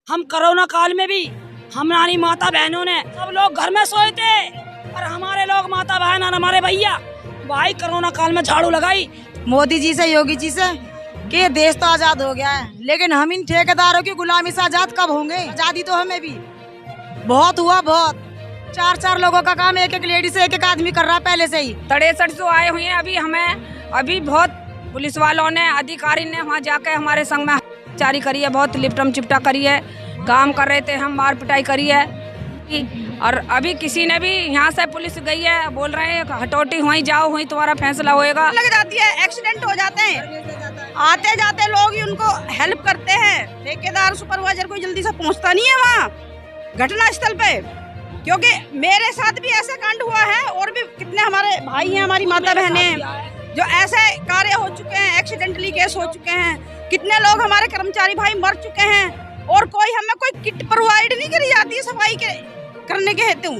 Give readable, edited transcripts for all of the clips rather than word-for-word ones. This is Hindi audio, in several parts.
हम कोरोना काल में भी हमारी माता बहनों ने सब लोग घर में सोए थे और हमारे लोग माता बहन और हमारे भैया भाई कोरोना काल में झाड़ू लगाई। मोदी जी से, योगी जी से कि ये देश तो आजाद हो गया है, लेकिन हम इन ठेकेदारों की गुलामी से आजाद कब होंगे? आजादी तो हमें भी बहुत हुआ, बहुत 4-4 लोगों का काम एक लेडीज एक आदमी कर रहा है पहले से ही। 63 तो आए हुए हैं अभी बहुत पुलिस वालों ने, अधिकारी ने वहाँ जाके हमारे संग में जारी करी है, बहुत लिपटम चिपटा करी है, काम कर रहे थे हम, मार पिटाई करी है। और अभी किसी ने भी यहाँ से पुलिस गई है, बोल रहे हैं हटौटी वहीं जाओ, वहीं तुम्हारा फैसला होएगा। लग जाती है, एक्सीडेंट हो जाते हैं, आते जाते लोग ही उनको हेल्प करते हैं। ठेकेदार सुपरवाइजर कोई जल्दी से पहुँचता नहीं है वहाँ घटना स्थल पे, क्योंकि मेरे साथ भी ऐसा कांड हुआ है और भी कितने हमारे भाई हैं, हमारी माता बहनें हैं जो ऐसे कार्य हो चुके हैं, एक्सीडेंटली केस हो चुके हैं। कितने लोग हमारे कर्मचारी भाई मर चुके हैं और हमें कोई किट प्रोवाइड नहीं करी जाती है सफाई के करने के हेतु,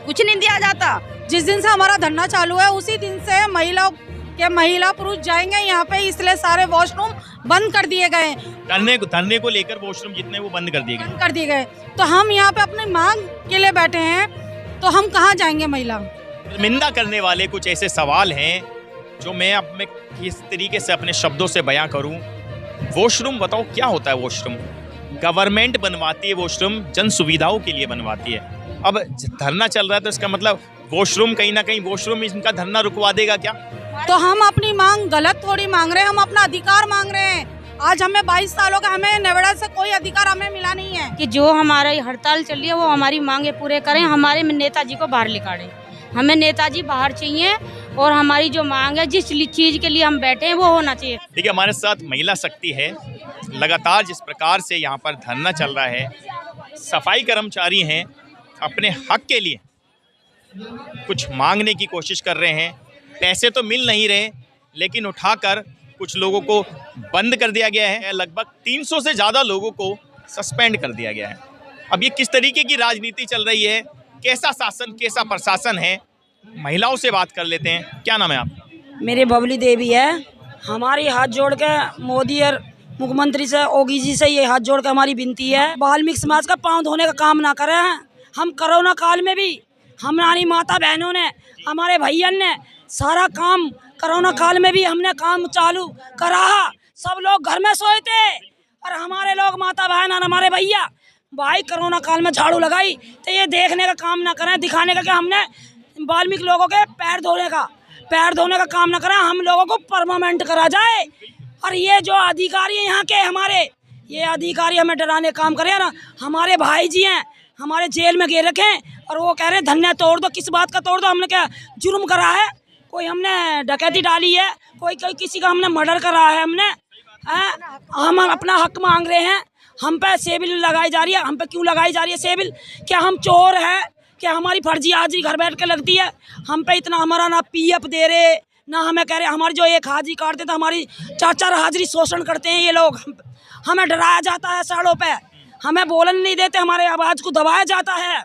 कुछ नहीं दिया जाता। जिस दिन से हमारा धरना चालू है उसी दिन से महिला पुरुष जाएंगे यहाँ पे, इसलिए सारे वॉशरूम बंद कर दिए गए। धरने को लेकर वॉशरूम जितने वो बंद कर दिए गए। तो हम यहाँ पे अपनी मांग के लिए बैठे हैं, तो हम कहाँ जाएंगे? महिला निंदा करने वाले कुछ ऐसे सवाल हैं जो मैं अब मैं किस तरीके से अपने शब्दों से बयां करूं। वॉशरूम बताओ क्या होता है? वॉशरूम गवर्नमेंट बनवाती है, वॉशरूम जन सुविधाओं के लिए बनवाती है। अब धरना चल रहा है तो इसका मतलब वॉशरूम कहीं ना कहीं वॉशरूम इनका धरना रुकवा देगा क्या? तो हम अपनी मांग गलत थोड़ी मांग रहे हैं, हम अपना अधिकार मांग रहे हैं। आज हमें 22 सालों का, हमें नेवाड़ा से कोई अधिकार हमें मिला नहीं है कि जो हमारी हड़ताल चल रही है वो हमारी मांगे पूरे करें, हमारे नेताजी को बाहर निकालें। हमें नेताजी बाहर चाहिए और हमारी जो मांग है, जिस चीज के लिए हम बैठे हैं वो होना चाहिए। देखिए हमारे साथ महिला शक्ति है। लगातार जिस प्रकार से यहाँ पर धरना चल रहा है, सफाई कर्मचारी हैं, अपने हक के लिए कुछ मांगने की कोशिश कर रहे हैं। पैसे तो मिल नहीं रहे, लेकिन उठाकर कुछ लोगों को बंद कर दिया गया है। लगभग 300 से ज़्यादा लोगों को सस्पेंड कर दिया गया है। अब ये किस तरीके की राजनीति चल रही है, कैसा शासन, कैसा प्रशासन है, महिलाओं से बात कर लेते हैं। क्या नाम है आपका? मेरी बबली देवी है। हमारी हाथ जोड़ के मोदी और मुख्यमंत्री से, योगी जी से ये हाथ जोड़ के हमारी विनती है, वाल्मीकि समाज का पांव धोने का काम ना करें। हम कोरोना काल में भी हमारी माता बहनों ने, हमारे भैया ने सारा काम, कोरोना काल में भी हमने काम चालू करा। सब लोग घर में सोए थे और हमारे लोग माता बहन और हमारे भैया भाई कोरोना काल में झाड़ू लगाई। तो ये देखने का काम ना करें, दिखाने का कि हमने वाल्मीकि लोगों के पैर धोने का काम ना करें, हम लोगों को परमानेंट करा जाए। और ये जो अधिकारी हैं यहाँ के, हमारे ये अधिकारी हमें डराने काम करें ना। हमारे भाई जी हैं, हमारे जेल में गे रखे हैं और वो कह रहे हैं धरना तोड़ दो। किस बात का तोड़ दो? हमने क्या जुर्म करा है? कोई हमने डकैती डाली है? कोई किसी का हमने मर्डर करा है? हम अपना हक मांग रहे हैं। हम पे सेबिल लगाई जा रही है। हम पे क्यों लगाई जा रही है सेबिल? क्या हम चोर है? क्या हमारी फर्जी हाजिरी घर बैठ के लगती है? हम पे इतना, हमारा ना पीएफ दे रहे ना हमें कह रहे। हमारी जो एक हाजिरी काटते तो हमारी 4-4 हाजिरी शोषण करते हैं ये लोग। हमें डराया जाता है सड़कों पे, हमें बोलने नहीं देते, हमारे आवाज़ को दबाया जाता है।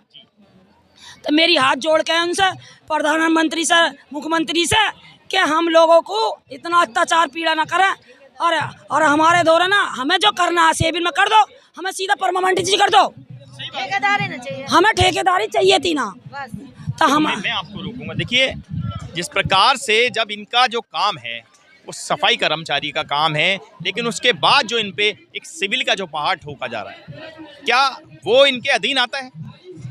तो मेरी हाथ जोड़ के उनसे, प्रधानमंत्री से, मुख्यमंत्री से, कि हम लोगों को इतना अत्याचार पीड़ा ना करें और हमारे द्वारा ना हमें जो करना है सेबिल में कर दो, हमें सीधा परमानेंट जी कर दो। ठेकेदारी ना चाहिए, हमें ठेकेदारी चाहिए थी ना। तो मैं आपको रोकूंगा। देखिए जिस प्रकार से जब इनका जो काम है वो सफाई कर्मचारी का काम है, लेकिन उसके बाद जो इन पे एक सिविल का जो पहाड़ ठोका जा रहा है, क्या वो इनके अधीन आता है?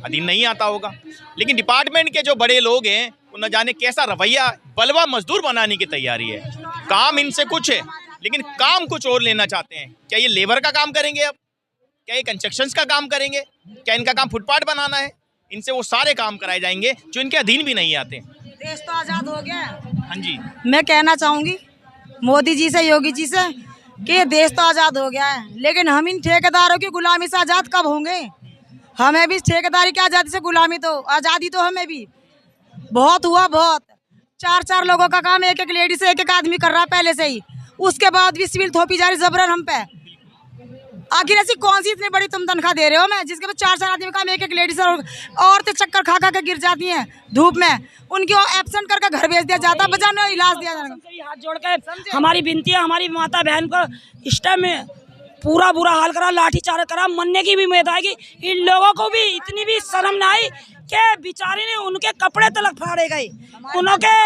अधीन नहीं आता होगा। लेकिन डिपार्टमेंट के जो बड़े लोग हैं वो न जाने कैसा रवैया, बलवा मजदूर बनाने की तैयारी है। काम इनसे कुछ है लेकिन काम कुछ और लेना चाहते हैं। क्या ये लेबर का काम करेंगे? अब क्या ये कंस्ट्रक्शन का काम करेंगे? क्या इनका काम फुटपाथ बनाना है? इनसे वो सारे काम कराए जाएंगे जो इनके अधीन भी नहीं आते। देश तो आजाद हो गया। हाँ जी, मैं कहना चाहूंगी मोदी जी से, योगी जी से कि ये देश तो आजाद हो गया है, लेकिन हम इन ठेकेदारों की गुलामी से आजाद कब होंगे? हमें भी ठेकेदारी की आजादी से गुलामी, तो आजादी तो हमें भी बहुत हुआ, बहुत 4-4 लोगों का काम एक लेडीज एक आदमी कर रहा है पहले से ही। उसके बाद भी सिविल थोपी जा रही जबरन हम पे। आखिर ऐसी कौन सी इतनी बड़ी तुम तनख्वाह दे रहे हो? मैं जिसके बाद 4-4 आदमी काम एक लेडीज, औरतें चक्कर खा के गिर जाती हैं धूप में, उनकी एब्सेंट करके घर भेज दिया जाता, बजाने इलाज दिया जाता। हाथ जोड़ के हमारी विनती है, हमारी माता बहन को इस टाइम में पूरा बुरा हाल करा, लाठीचार्ज करा, मरने की भी उम्मीद आएगी। इन लोगों को भी इतनी भी शर्म ना आई कि बेचारे ने उनके कपड़े तलक फाड़े गए, उनके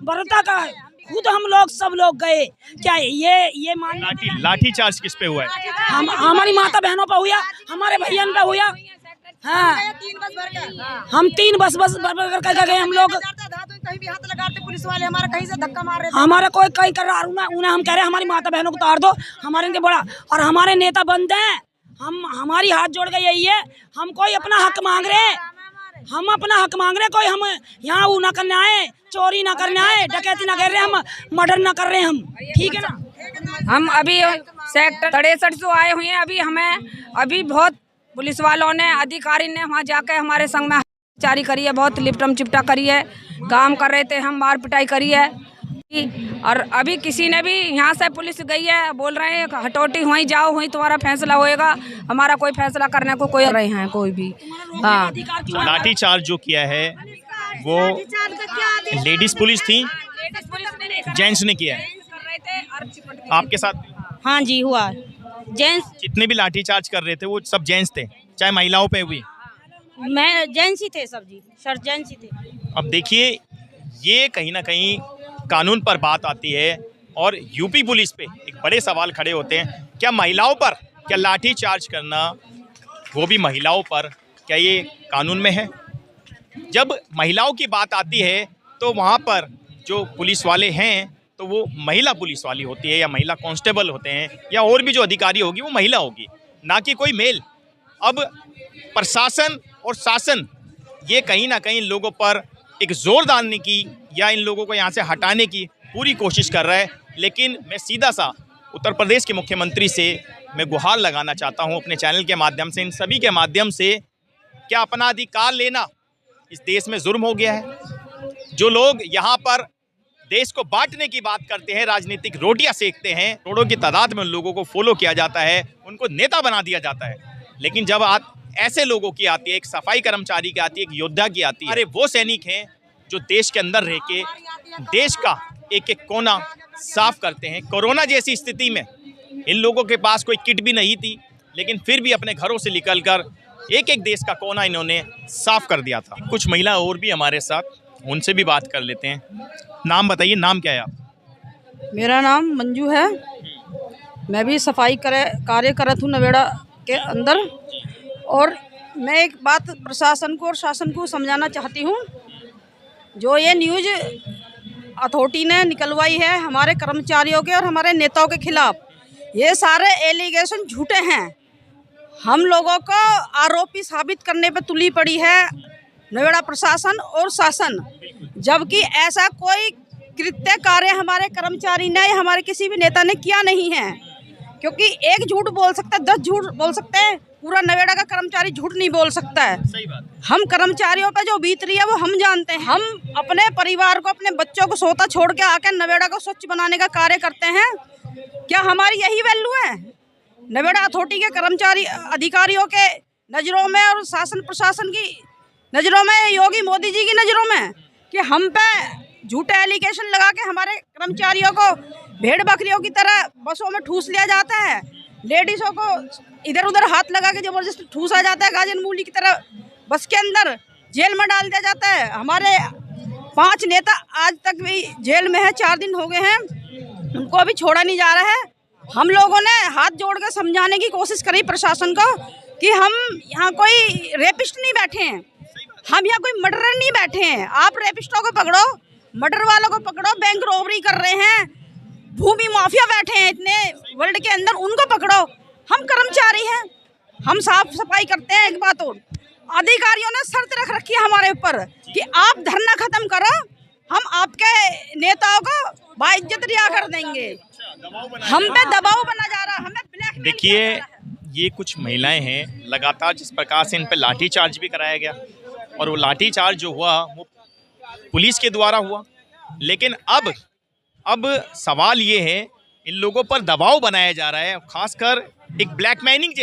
बरता का खुद हम लोग सब लोग गए। क्या ये मान लाठी चार्ज किस पे हुआ है? हमारी माता बहनों पे हुआ, हमारे भैया पे हुआ। हाँ, हम 3 बस भर कर गए हम लोग। कहीं भी हाथ लगाते पुलिस वाले, हमारा कहीं से धक्का मार रहे थे। हमारा कोई कहीं कर रहा उन्हें हम कह रहे हैं हमारी माता बहनों को उतार दो, हमारे इनके बड़ा और हमारे नेता बंद हैं। हमारी हाथ जोड़ के यही है, हम कोई अपना हक मांग रहे हैं, हम अपना हक मांग रहे हैं। कोई हम यहाँ वो ना करने आए, चोरी ना करने आए, डकैती ना कर रहे, हम मर्डर ना कर रहे हैं हम, ठीक है ना। हम अभी सेक्टर 63 से आए हुए हैं। अभी बहुत पुलिस वालों ने, अधिकारी ने वहाँ जाके हमारे संग में जारी करी है, बहुत लिपटम चिपटा करी है, काम कर रहे थे हम, मार पिटाई करी है। और अभी किसी ने भी यहाँ से पुलिस गई है, बोल रहे हैं हटौटी वहीं जाओ, वहीं तुम्हारा फैसला होएगा, हमारा कोई फैसला करने को कोई रहे हैं कोई भी। हाँ, लाठी चार्ज जो किया है वो लेडीज पुलिस थी, जेंट्स ने किया है आपके साथ? हाँ जी, हुआ। जेंट्स, जितने भी लाठी चार्ज कर रहे थे वो सब जेंट्स थे, चाहे महिलाओं पे हुई? मैं जेंट्स ही थे सब जी, सर जेंट्स ही थे। अब देखिए, ये कहीं ना कहीं कानून पर बात आती है और यूपी पुलिस पे एक बड़े सवाल खड़े होते हैं। क्या महिलाओं पर, क्या लाठी चार्ज करना, वो भी महिलाओं पर, क्या ये कानून में है? जब महिलाओं की बात आती है तो वहाँ पर जो पुलिस वाले हैं तो वो महिला पुलिस वाली होती है, या महिला कांस्टेबल होते हैं, या और भी जो अधिकारी होगी वो महिला होगी, ना कि कोई मेल। अब प्रशासन और शासन ये कहीं ना कहीं लोगों पर एक जोर डालने की या इन लोगों को यहाँ से हटाने की पूरी कोशिश कर रहा है। लेकिन मैं सीधा सा उत्तर प्रदेश के मुख्यमंत्री से मैं गुहार लगाना चाहता हूँ अपने चैनल के माध्यम से, इन सभी के माध्यम से, क्या अपना अधिकार लेना इस देश में जुर्म हो गया है? जो लोग यहाँ पर देश को बांटने की बात करते हैं, राजनीतिक रोटियां सेकते हैं, करोड़ों की तादाद में उन लोगों को फॉलो किया जाता है, उनको नेता बना दिया जाता है। लेकिन जब ऐसे लोगों की आती है, एक सफाई कर्मचारी की आती है, एक योद्धा की आती है, अरे वो सैनिक हैं जो देश के अंदर रह के देश का एक एक कोना साफ करते हैं। कोरोना जैसी स्थिति में इन लोगों के पास कोई किट भी नहीं थी, लेकिन फिर भी अपने घरों से निकलकर एक एक देश का कोना इन्होंने साफ कर दिया था। कुछ महिला और भी हमारे साथ, उनसे भी बात कर लेते हैं। नाम बताइए, नाम क्या है आप? मेरा नाम मंजू है। मैं भी सफाई कार्य करत हूँ नवेड़ा के अंदर। और मैं एक बात प्रशासन को और शासन को समझाना चाहती हूँ, जो ये न्यूज़ अथॉरिटी ने निकलवाई है हमारे कर्मचारियों के और हमारे नेताओं के खिलाफ, ये सारे एलिगेशन झूठे हैं। हम लोगों को आरोपी साबित करने पे तुली पड़ी है नवेड़ा प्रशासन और शासन, जबकि ऐसा कोई कृत्य कार्य हमारे कर्मचारी ने या हमारे किसी भी नेता ने किया नहीं है। क्योंकि एक झूठ बोल सकता है, 10 झूठ बोल सकते हैं, पूरा नवेड़ा का कर्मचारी झूठ नहीं बोल सकता है। सही बात। हम कर्मचारियों पे जो बीत रही है वो हम जानते हैं। हम अपने परिवार को, अपने बच्चों को सोता छोड़ के आकर नवेड़ा को स्वच्छ बनाने का कार्य करते हैं। क्या हमारी यही वैल्यू है नवेड़ा अथॉरिटी के कर्मचारी अधिकारियों के नज़रों में और शासन प्रशासन की नज़रों में, योगी मोदी जी की नज़रों में, कि हम पे झूठे एलिगेशन लगा के हमारे कर्मचारियों को भेड़ बकरियों की तरह बसों में ठूस लिया जाता है, लेडीज़ों को इधर उधर हाथ लगा के जबरदस्ती ठूसा जाता है, गाजन मूली की तरह बस के अंदर जेल में डाल दिया जाता है। हमारे 5 नेता आज तक भी जेल में है, 4 दिन हो गए हैं, उनको अभी छोड़ा नहीं जा रहा है। हम लोगों ने हाथ जोड़ कर समझाने की कोशिश करी प्रशासन को कि हम यहाँ कोई रेपिस्ट नहीं बैठे हैं, हम यहाँ कोई मर्डरर नहीं बैठे हैं। आप रेपिस्टों को पकड़ो, मर्डर वालों को पकड़ो, बैंक रॉबरी कर रहे हैं, भूमि माफिया बैठे हैं इतने वर्ल्ड के अंदर, उनको पकड़ो। हम कर्मचारी हैं, हम साफ सफाई करते हैं। एक बात और, अधिकारियों ने शर्त रख रखी है हमारे ऊपर कि आप धरना खत्म करो, हम आपके नेताओं को बाइज्जत रिहा कर देंगे। हम पे दबाव बना जा रहा है, हमें ब्लैकमेल। देखिए, ये कुछ महिलाएं हैं, लगातार जिस प्रकार से इन पे लाठी चार्ज भी कराया गया, और वो लाठी चार्ज जो हुआ वो पुलिस के द्वारा हुआ। लेकिन अब सवाल ये है, इन लोगों पर दबाव बनाया जा रहा है, खासकर एक ब्लैकमेलिंग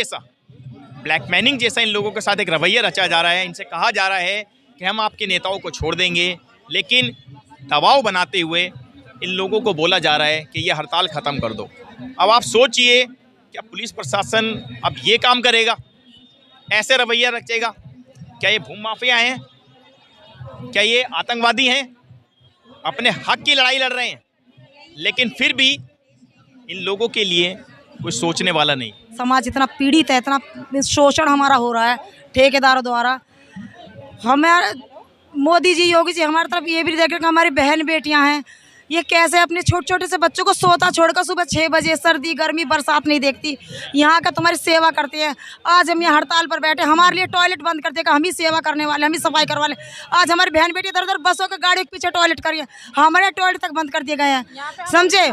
जैसा इन लोगों के साथ एक रवैया रचा जा रहा है। इनसे कहा जा रहा है कि हम आपके नेताओं को छोड़ देंगे, लेकिन दबाव बनाते हुए इन लोगों को बोला जा रहा है कि ये हड़ताल ख़त्म कर दो। अब आप सोचिए क्या पुलिस प्रशासन अब ये काम करेगा, ऐसे रवैया रखेगा? क्या ये भूमाफिया हैं? क्या ये आतंकवादी हैं? अपने हक की लड़ाई लड़ रहे हैं, लेकिन फिर भी इन लोगों के लिए कोई सोचने वाला नहीं। समाज इतना पीड़ित है, इतना शोषण हमारा हो रहा है ठेकेदारों द्वारा। हमारे मोदी जी, योगी जी हमारी तरफ ये भी देख रहे हैं कि हमारी बहन बेटियां हैं, ये कैसे अपने छोटे छोटे से बच्चों को सोता छोड़कर सुबह 6 बजे सर्दी गर्मी बरसात नहीं देखती, यहाँ का तुम्हारी सेवा करते हैं। आज हम यहाँ हड़ताल पर बैठे, हमारे लिए टॉयलेट बंद करते हैं, हम ही सेवा करने वाले, हम ही सफाई करवा ले। आज हमारी बहन बेटी इधर उधर बसों के गाड़ियों के पीछे टॉयलेट करिए, हमारे टॉयलेट तक बंद कर दिए गए हैं, समझे?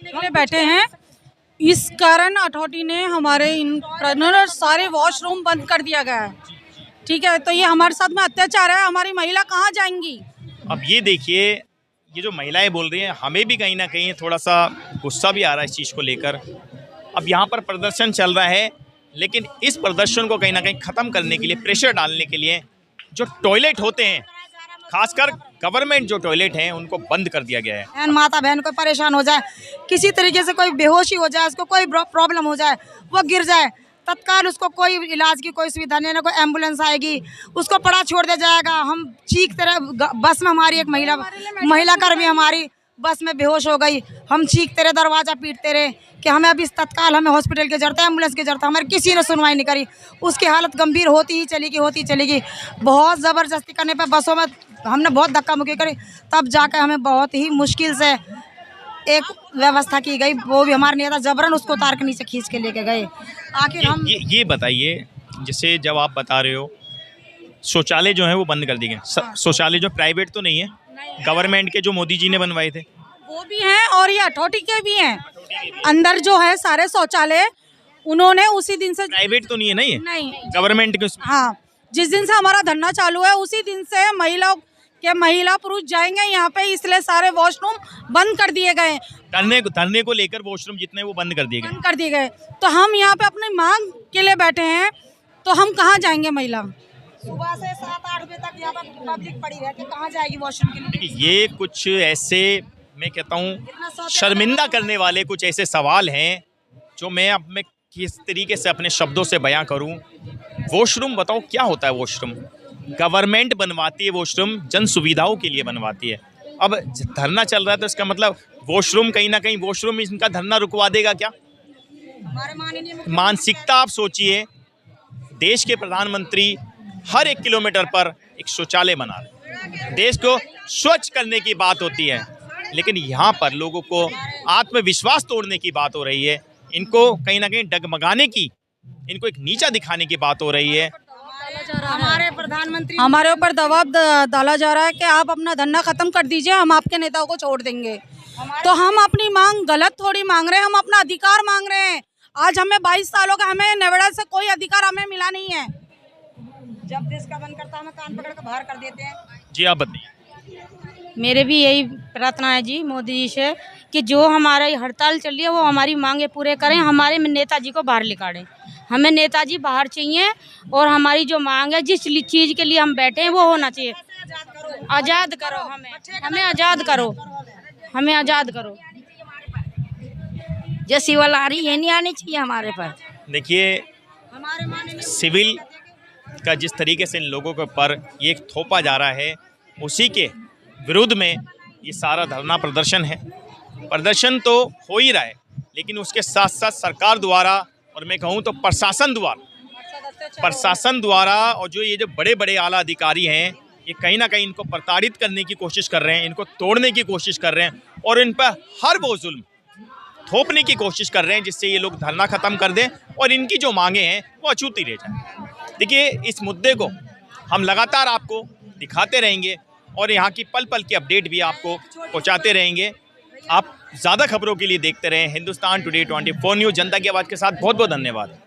निकले बैठे हैं, इस कारण अथॉरिटी ने हमारे इन सारे वॉशरूम बंद कर दिया गया है। ठीक है, तो ये हमारे साथ में अत्याचार है, हमारी महिला कहाँ जाएंगी? अब ये देखिए, ये जो महिलाएं बोल रही हैं, हमें भी कहीं ना कहीं थोड़ा सा गुस्सा भी आ रहा है इस चीज़ को लेकर। अब यहाँ पर प्रदर्शन चल रहा है, लेकिन इस प्रदर्शन को कहीं ना कहीं ख़त्म करने के लिए, प्रेशर डालने के लिए जो टॉयलेट होते हैं, खासकर गवर्नमेंट जो टॉयलेट हैं, उनको बंद कर दिया गया है। बहन माता बहन कोई परेशान हो जाए, किसी तरीके से कोई बेहोशी हो जाए, उसको कोई प्रॉब्लम हो जाए, वो गिर जाए, तत्काल उसको कोई इलाज की कोई सुविधा नहीं, ना कोई एम्बुलेंस आएगी, उसको पड़ा छोड़ दिया जाएगा। हम चीखते रहे, बस में हमारी एक महिला कर्मी हमारी बस में बेहोश हो गई, हम चीखते रहे, दरवाज़ा पीटते रहे कि हमें अभी तत्काल हमें हॉस्पिटल की जरूरत है, एम्बुलेंस की जरूरत है, हमारी किसी ने सुनवाई नहीं करी। उसकी हालत गंभीर होती ही चलेगी। बहुत ज़बरदस्ती करने पर बसों में हमने बहुत धक्का मुक्की करी, तब जाकर हमें बहुत ही मुश्किल से एक व्यवस्था की गई, वो भी हमारे नेता जबरन उसको तार के नीचे खींच के लेके गए। आखिर हम ये बताइए, जैसे जब आप बता रहे हो शौचालय जो है वो बंद कर दिए गए, शौचालय जो प्राइवेट तो नहीं है, गवर्नमेंट के जो मोदी जी ने बनवाए थे वो भी हैं और ये अथॉरिटी के भी हैं। अंदर जो है सारे शौचालय उन्होंने उसी दिन से, प्राइवेट तो नहीं है ना, ये नहीं गवर्नमेंट के। हाँ, जिस दिन से हमारा धरना चालू है उसी दिन से महिला पुरुष जाएंगे यहाँ पे, इसलिए सारे वॉशरूम बंद कर दिए गए। धरने को लेकर वॉशरूम जितने वो बंद कर दिए गए। तो हम यहाँ पे अपनी मांग के लिए बैठे हैं, तो हम कहाँ जाएंगे? महिला सुबह से 7-8 बजे तक यहाँ पर पब्लिक पड़ी रहती है, कहाँ जाएगी वॉशरूम के लिए? देखिए, ये कुछ ऐसे, मैं कहता हूँ शर्मिंदा करने वाले कुछ ऐसे सवाल हैं जो मैं अब मैं किस तरीके से अपने शब्दों से बयां करूं। वॉशरूम बताओ क्या होता है? वॉशरूम गवर्नमेंट बनवाती है, वॉशरूम जन सुविधाओं के लिए बनवाती है। अब धरना चल रहा है तो इसका मतलब वॉशरूम कहीं ना कहीं वॉशरूम इनका धरना रुकवा देगा क्या? मानसिकता आप सोचिए, देश के प्रधानमंत्री हर 1 किलोमीटर पर एक शौचालय बना रहे, देश को स्वच्छ करने की बात होती है, लेकिन यहाँ पर लोगों को आत्मविश्वास तोड़ने की बात हो रही है, इनको कहीं ना कहीं डगमगाने की, इनको एक नीचा दिखाने की बात हो रही है। हमारे प्रधानमंत्री हमारे ऊपर दबाव डाला जा रहा है कि आप अपना धरना खत्म कर दीजिए, हम आपके नेताओं को छोड़ देंगे। तो हम अपनी मांग गलत थोड़ी मांग रहे हैं, हम अपना अधिकार मांग रहे हैं। आज हमें 22 सालों का, हमें नेवाड़ा से कोई अधिकार हमें मिला नहीं है। जब देश का बंद करता हमें कान पकड़ कर बाहर कर देते हैं। जी आप बताइए। मेरे भी यही प्रार्थना है जी मोदी जी से कि जो हमारा हड़ताल चल रही है वो हमारी मांगे पूरे करें, हमारे नेताजी को बाहर निकालें। हमें नेताजी बाहर चाहिए और हमारी जो मांग है, जिस चीज़ के लिए हम बैठे हैं वो होना चाहिए। आज़ाद करो हमें आज़ाद करो, हमें आज़ाद करो। जो सिविल आ रही है नहीं आनी चाहिए हमारे पास। देखिए, सिविल का जिस तरीके से इन लोगों के ऊपर ये थोपा जा रहा है, उसी के विरुद्ध में ये सारा धरना प्रदर्शन है। प्रदर्शन तो हो ही रहा है, लेकिन उसके साथ साथ सरकार द्वारा और मैं कहूँ तो प्रशासन द्वारा और जो बड़े बड़े आला अधिकारी हैं, ये कहीं ना कहीं इनको प्रताड़ित करने की कोशिश कर रहे हैं, इनको तोड़ने की कोशिश कर रहे हैं और इन पर हर वो जुल्म थोपने की कोशिश कर रहे हैं, जिससे ये लोग धरना ख़त्म कर दें और इनकी जो मांगे हैं वो अछूती रह जाए। देखिए, इस मुद्दे को हम लगातार आपको दिखाते रहेंगे और यहाँ की पल पल की अपडेट भी आपको पहुँचाते रहेंगे। आप ज़्यादा खबरों के लिए देखते रहें हिंदुस्तान टुडे 24 न्यूज़। जनता की आवाज़ के साथ बहुत बहुत धन्यवाद।